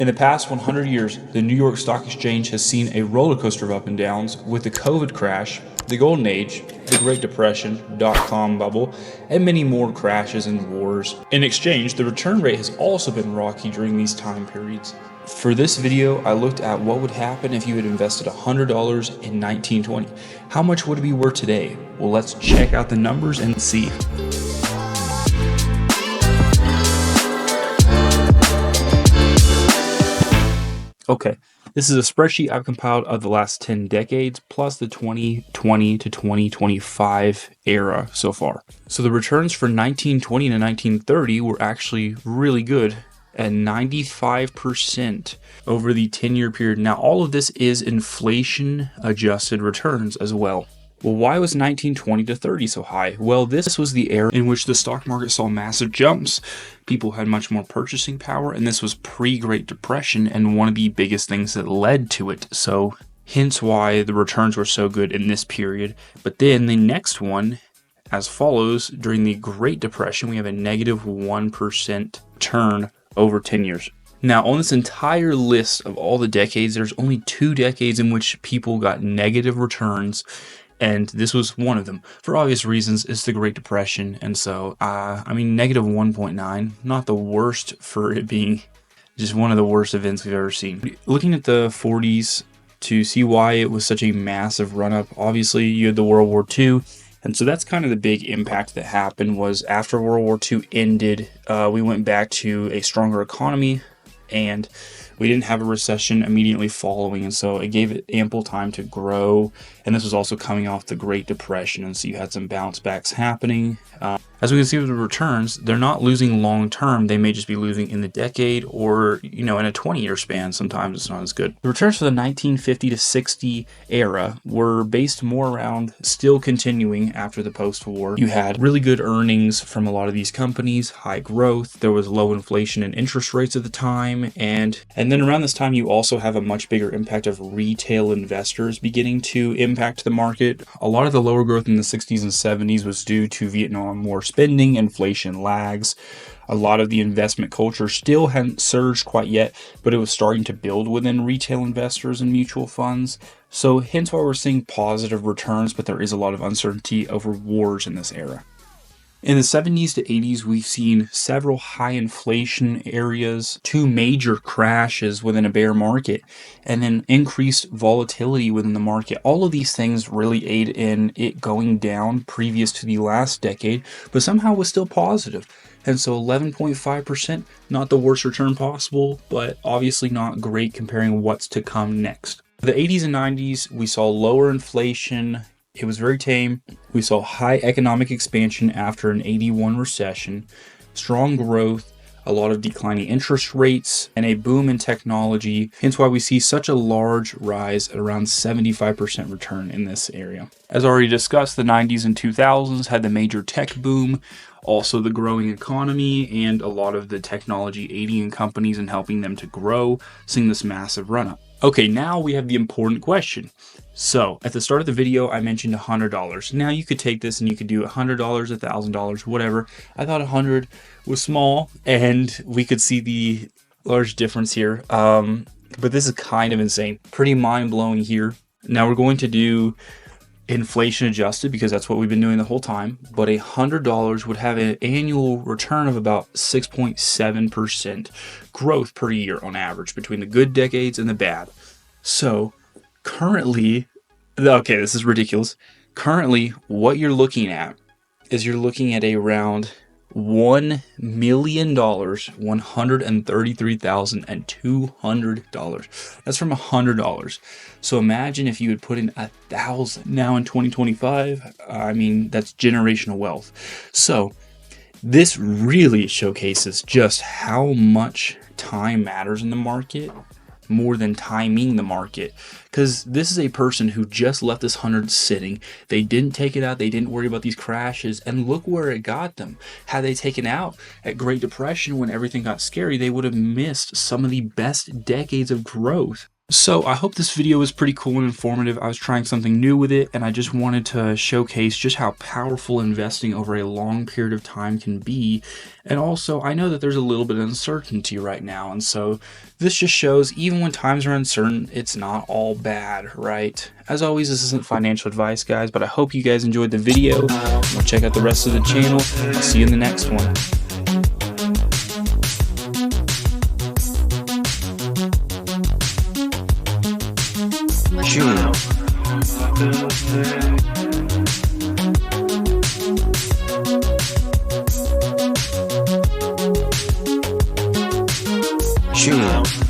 In the past 100 years, the New York Stock Exchange has seen a roller coaster of up and downs with the COVID crash, the Golden Age, the Great Depression, dot-com bubble, and many more crashes and wars. In exchange, the return rate has also been rocky during these time periods. For this video, I looked at what would happen if you had invested $100 in 1920. How much would it be worth today? Well, let's check out the numbers and see. Okay, this is a spreadsheet I've compiled of the last 10 decades plus the 2020 to 2025 era so far. So the returns for 1920 to 1930 were actually really good at 95% over the 10-year period. Now, all of this is inflation adjusted returns as well. Well, why was 1920 to 30 so high? Well, this was the era in which the stock market saw massive jumps. People had much more purchasing power, and this was pre-Great Depression and one of the biggest things that led to it. So hence why the returns were so good in this period. But then the next one, as follows, during the Great Depression, we have a negative 1% return over 10 years. Now, on this entire list of all the decades, there's only 2 decades in which people got negative returns. And this was one of them. For obvious reasons, it's the Great Depression. And so, negative 1.9, not the worst for it being just one of the worst events we've ever seen. Looking at the 40s to see why it was such a massive run-up, obviously you had the World War II. And so that's kind of the big impact that happened was after World War II ended, we went back to a stronger economy and we didn't have a recession immediately following, and so it gave it ample time to grow. And this was also coming off the Great Depression, and so you had some bounce backs happening. As we can see with the returns, they're not losing long term. They may just be losing in the decade or, in a 20-year span. Sometimes it's not as good. The returns for the 1950 to 60 era were based more around still continuing after the post-war. You had really good earnings from a lot of these companies, high growth. There was low inflation and interest rates at the time. And then around this time, you also have a much bigger impact of retail investors beginning to impact the market. A lot of the lower growth in the 60s and 70s was due to Vietnam War spending, inflation lags. A lot of the investment culture still hadn't surged quite yet, but it was starting to build within retail investors and mutual funds. So hence why we're seeing positive returns, but there is a lot of uncertainty over wars in this era. In the 70s to 80s, we've seen several high inflation areas, 2 major crashes within a bear market, and then increased volatility within the market. All of these things really aid in it going down previous to the last decade, but somehow was still positive. And so 11.5%, not the worst return possible, but obviously not great comparing what's to come next. The 80s and 90s, we saw lower inflation. It was very tame. We saw high economic expansion after an 81 recession, strong growth, a lot of declining interest rates, and a boom in technology, hence why we see such a large rise at around 75% return in this area. As already discussed, the 90s and 2000s had the major tech boom, also the growing economy, and a lot of the technology aiding in companies and helping them to grow, seeing this massive run-up. Okay, now we have the important question. So, at the start of the video, I mentioned $100. Now, you could take this and you could do $100, $1,000, whatever. I thought 100 was small, and we could see the large difference here. But this is kind of insane. Pretty mind-blowing here. Now, we're going to do inflation adjusted because that's what we've been doing the whole time. But $100 would have an annual return of about 6.7% growth per year on average between the good decades and the bad. So currently, okay, this is ridiculous. Currently, what you're looking at is around $1 million, $133,200. That's from $100. So imagine if you had put in 1,000. Now in 2025, that's generational wealth. So this really showcases just how much time matters in the market, more than timing the market, because this is a person who just left this 100 sitting. They didn't take it out. They didn't worry about these crashes, and look where it got them. Had they taken out at Great Depression when everything got scary, they would have missed some of the best decades of growth. So I hope this video was pretty cool and informative. I was trying something new with it, and I just wanted to showcase just how powerful investing over a long period of time can be. And also, I know that there's a little bit of uncertainty right now, and so this just shows even when times are uncertain, it's not all bad, right? As always, this isn't financial advice, guys, but I hope you guys enjoyed the video. We'll check out the rest of the channel. I'll see you in the next one. Julian. Julian.